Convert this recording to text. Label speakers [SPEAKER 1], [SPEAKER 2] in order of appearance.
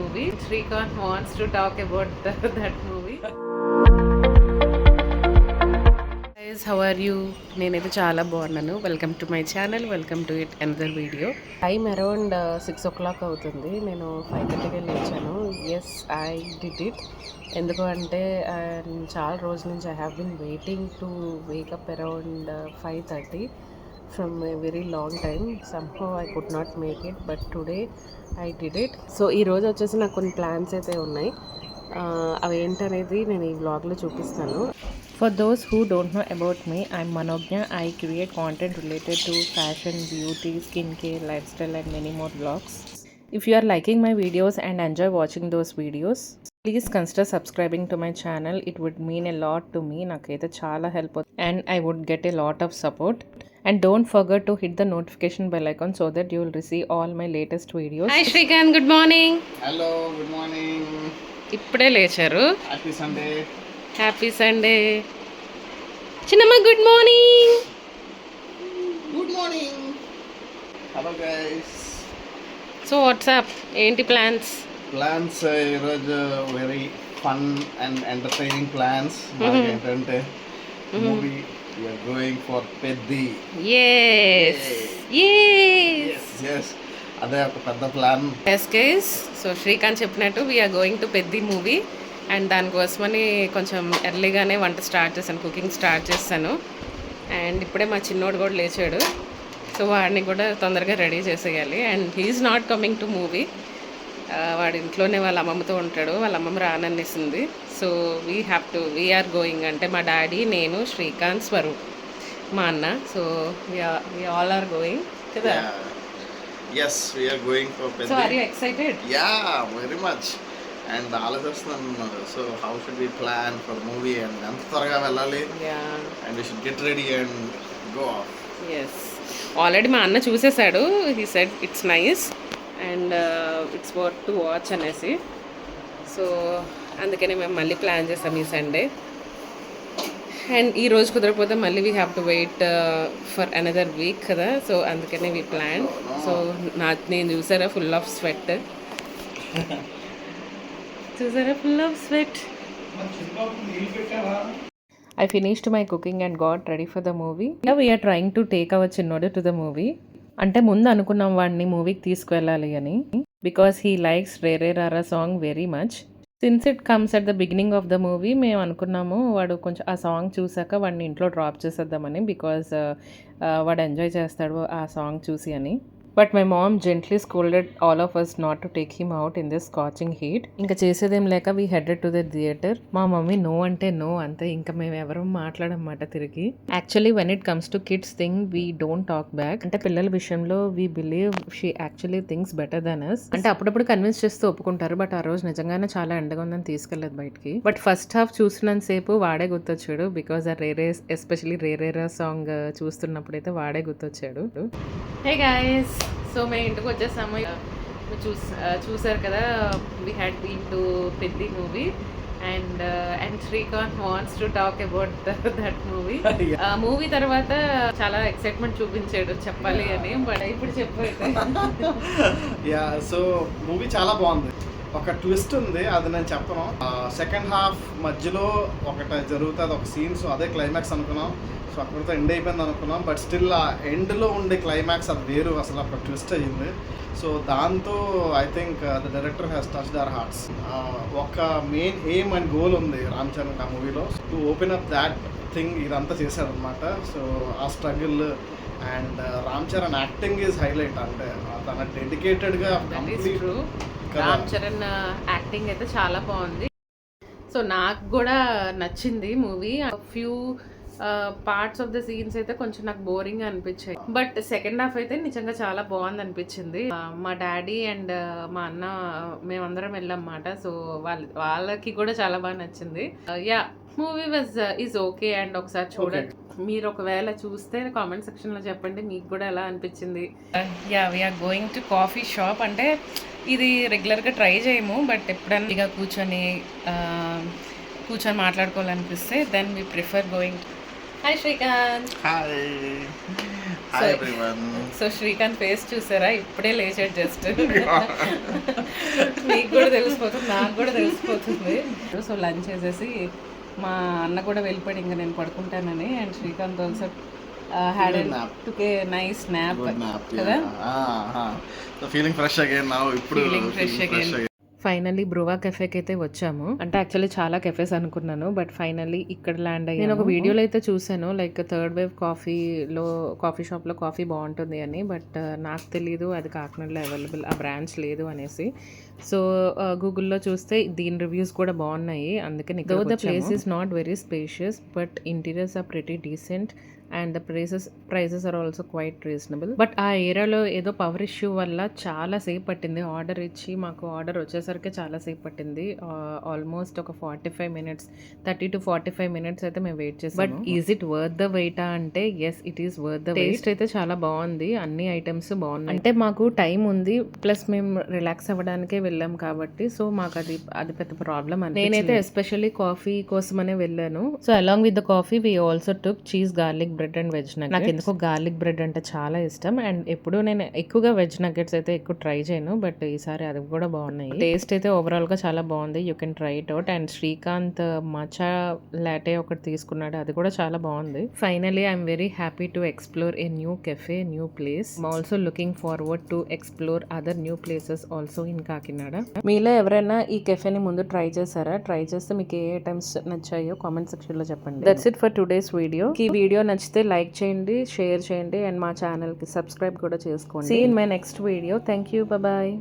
[SPEAKER 1] movie. Srikanth wants to talk about that movie. Guys, how are you? నేనైతే చాలా బాగున్నాను. Welcome to my channel, welcome to yet another video. Time around 6 o'clock అవుతుంది. నేను 5:30కి లేచాను. Yes, I did it. ఎందుకు అంటే చాలా రోజుల నుంచి I have been waiting to wake up around 5:30 from a very long time. Somehow I could not make it, but today I did it. So ఈరోజు వచ్చేసి నాకు కొన్ని ప్లాన్స్ అయితే ఉన్నాయి. అవి ఏంటనేది నేను ఈ వ్లాగ్లో చూపిస్తాను. For those who don't know about me, I'm Manognya. I create content related to fashion, beauty, skincare, lifestyle and many more vlogs. If you are liking my videos and enjoy watching those videos, please consider subscribing to my channel. It would mean a lot to me. Nakaithe chaala help and I would get a lot of support. And don't forget to hit the notification bell icon so that you will receive all my latest videos. Hi Srikanth, good morning.
[SPEAKER 2] Hello, good morning.
[SPEAKER 1] ఇప్పుడే లేచారు.
[SPEAKER 2] Happy Sunday.
[SPEAKER 1] Happy Sunday. చిన్నమ్మ good morning.
[SPEAKER 2] Good morning. Hello guys.
[SPEAKER 1] So what's up ఏంటి plans?
[SPEAKER 2] Plans ఈరోజు very fun and entertaining plans. ఏంటంటే movie we're going for Peddi.
[SPEAKER 1] Yes
[SPEAKER 2] yes అదే ఒక పెద్ద plan.
[SPEAKER 1] Yes guys, so Srikanth చెప్పినట్టు we're going to Peddi movie and దానికోసమని కొంచెం ఎర్లీగానే వంట స్టార్ట్ చేశాను, కుకింగ్ స్టార్ట్ చేశాను. అండ్ ఇప్పుడే మా చిన్నోడు కూడా లేచాడు, సో వాడిని కూడా తొందరగా రెడీ చేసేయాలి. And he is not coming to movie. వాడి ఇంట్లోనే వాళ్ళ అమ్మమ్మతో ఉంటాడు, వాళ్ళ అమ్మమ్మ రానన్నేసింది. సో వీఆర్ గోయింగ్ అంటే మా డాడీ, నేను, శ్రీకాంత్, స్వరూప్, మా అన్న. So we all are going కదా.
[SPEAKER 2] Yes, we are going for Peddi.
[SPEAKER 1] So are you excited?
[SPEAKER 2] Yeah, very much. And ఆలోచిస్తున్నాను. So how should we plan for movie and ఎంత త్వరగా వెళ్ళాలి. And we should get ready and go off.
[SPEAKER 1] Yes, already మా అన్న చూసేసాడు. He said it's nice and it's worth to watch అనేసి. So అందుకని మేము మళ్ళీ ప్లాన్ చేసాం ఈ సండే. అండ్ ఈ రోజు కుదరకపోతే మళ్ళీ we have to wait for another week కదా. సో అందుకనే వీ ప్లాన్. సో నేను చూసారా ఫుల్ ఆఫ్ స్వెట్, చూసారా full of sweat. I finished my cooking and got ready for the movie. Now we are trying to take our చిన్నోడు to the movie. అంటే ముందు అనుకున్నాం వాడిని మూవీకి తీసుకువెళ్ళాలి అని, బికాస్ హీ లైక్స్ రే రే రారా song very much. Since it comes at the beginning of the movie మేము అనుకున్నాము వాడు కొంచెం ఆ సాంగ్ చూసాక వాడిని ఇంట్లో డ్రాప్ చేసేద్దామని, బికాజ్ వాడు ఎంజాయ్ చేస్తాడు ఆ సాంగ్ చూసి అని. But my mom gently scolded all of us not to take him out in this scorching heat. ఇంకా చేసేదేం లేక we headed to the theatre. మా మమ్మీ నో అంటే నో అంతే, ఇంకా మేము ఎవరూ మాట్లాడమాట తిరిగి. Actually when it comes to kids thing we don't talk back. అంటే పిల్లల విషయంలో we believe she actually thinks better than us. అంటే అప్పుడప్పుడు కన్విన్స్ చేస్తూ ఒప్పుకుంటారు, బట్ ఆ రోజు నిజంగానే చాలా ఎండగా ఉందని తీసుకెళ్లేదు బయటికి. బట్ ఫస్ట్ హాఫ్ చూసినంతసేపు వాడే గుర్తొచ్చాడు, బికాజ్ ఆ రేరే ఎస్పెషలీ రేరేరా సాంగ్ చూస్తున్నప్పుడైతే వాడే గుర్తొచ్చాడు. హే గైస్, సో మేము ఇంటికి వచ్చేసాము. చూసారు కదా, we had been to Peddi movie and Srikanth wants to talk about that movie. Movie తర్వాత చాలా ఎక్సైట్మెంట్ చూపించాడు చెప్పాలి అని, బట్ ఇప్పుడు చెప్పైతే.
[SPEAKER 2] యా, సో మూవీ చాలా బాగుంది. ఒక ట్విస్ట్ ఉంది, అది నేను చెప్పను. సెకండ్ హాఫ్ మధ్యలో ఒకటి జరుగుతుంది, ఒక సీన్. సో అదే క్లైమాక్స్ అనుకున్నాం. సో అక్కడితో ఎండ్ అయిపోయింది అనుకున్నాం, బట్ స్టిల్ ఆ ఎండ్లో ఉండే క్లైమాక్స్ అది వేరు, అసలు అక్కడ ట్విస్ట్ అయ్యింది. సో దాంతో I think the director has touched our hearts. ఒక మెయిన్ ఎయిమ్ అండ్ గోల్ ఉంది రామ్ చరణ్ ఆ మూవీలో, to open up that thing. ఇదంతా చేశారనమాట. సో ఆ struggle and Ram Charan acting is highlight. అంటే తన డెడికేటెడ్గా
[SPEAKER 1] రామ్ చరణ్ యాక్టింగ్ అయితే చాలా బాగుంది. సో నాకు కూడా నచ్చింది movie. Few parts of the scenes అయితే కొంచెం నాకు బోరింగ్ అనిపించాయి, బట్ సెకండ్ హాఫ్ అయితే నిజంగా చాలా బాగుంది అనిపించింది. మా డాడీ అండ్ మా అన్న మేమందరం వెళ్ళామన్నమాట. సో వాళ్ళకి కూడా చాలా బాగా నచ్చింది. Yeah, movie is okay. And ఒకసారి చూడండి, మీరు ఒకవేళ చూస్తే కామెంట్ సెక్షన్లో చెప్పండి మీకు కూడా ఎలా అనిపించింది. Yeah, we're going to coffee shop. అంటే ఇది రెగ్యులర్గా ట్రై చేయము, బట్ ఎప్పుడైనా ఇక కూర్చొని మాట్లాడుకోవాలనిపిస్తే then we prefer going. Hi Srikanth.
[SPEAKER 2] Hi. Hi everyone.
[SPEAKER 1] So Srikanth face చూసారా, ఇప్పుడే లేచాడు జస్ట్. మీకు కూడా తెలిసిపోతుంది, నాకు కూడా తెలిసిపోతుంది. సో లంచ్ చేసేసి మా అన్న కూడా వెళ్ళిపోయాడు, ఇంకా నేను పడుకుంటానని. And Srikanth also had took a nice nap కదా.
[SPEAKER 2] So feeling fresh again now. ఇప్పుడు
[SPEAKER 1] ఫీలింగ్ ఫ్రెష్ అగైన్. ఫైనల్లీ బ్రువా కెఫేకి అయితే వచ్చాము. అంటే యాక్చువల్లీ చాలా కెఫేస్ అనుకున్నాను, బట్ ఫైనల్లీ ఇక్కడ ల్యాండ్ అయ్యాను. నేను ఒక వీడియోలో అయితే చూసాను, లైక్ థర్డ్ వేవ్ కాఫీ షాప్లో కాఫీ బాగుంటుంది అని, బట్ నాకు తెలీదు అది కాకినాడలో అవైలబుల్ ఆ బ్రాంచ్ లేదు అనేసి. సో గూగుల్లో చూస్తే దీని రివ్యూస్ కూడా బాగున్నాయి, అందుకని though the place is not very spacious but interiors are pretty decent and the prices are also quite reasonable. But ఆ ఏరియాలో ఏదో పవర్ ఇష్యూ వల్ల చాలా సేపు పట్టింది ఆర్డర్ ఇచ్చి. మాకు ఆర్డర్ వచ్చేసరికి చాలా సేపు పట్టింది, ఆల్మోస్ట్ ఒక 45 minutes 30 to 45 minutes అయితే మేము వెయిట్ చేసాము. But is it worth the wait అంటే yes it is worth the wait. Taste అయితే చాలా బాగుంది, అన్ని ఐటమ్స్ బాగున్నాయి. అంటే మాకు టైం ఉంది, ప్లస్ మేము రిలాక్స్ అవ్వడానికే వెళ్ళాం కాబట్టి, సో మాకు అది పెద్ద ప్రాబ్లం అని. నేనైతే ఎస్పెషల్లీ కాఫీ కోసమనే వెళ్ళాను. So along with the coffee we also took cheese garlic bread and veg nuggets. నాకు ఎందుకో గార్లిక్ బ్రెడ్ అంటే చాలా ఇష్టం, అండ్ ఎప్పుడు నేను ఎక్కువగా వెజ్ నగెట్స్ అయితే ఎక్కువ ట్రై చేయను, బట్ ఈసారి అది కూడా బాగున్నాయి. టేస్ట్ అయితే ఓవరాల్ గా చాలా బాగుంది, you can try it out. And Srikanth matcha latte ఒకటి తీసుకున్నాడు, అది కూడా చాలా బాగుంది. Finally I'm very happy to explore a new cafe, new place. Also looking forward to explore other new places also in Kakinada. మీలో ఎవరైనా ఈ కెఫేని ముందు ట్రై చేశారా? ట్రై చేస్తే మీకు ఏ ఐటమ్స్ నచ్చాయో కామెంట్ సెక్షన్ లో చెప్పండి. That's it for today's video. ఈ వీడియో నచ్చితే లైక్ చేయండి, షేర్ చేయండి, అండ్ మా ఛానల్ కి సబ్స్క్రైబ్ కూడా చేసుకోండి. See in my next video. Thank you, bye.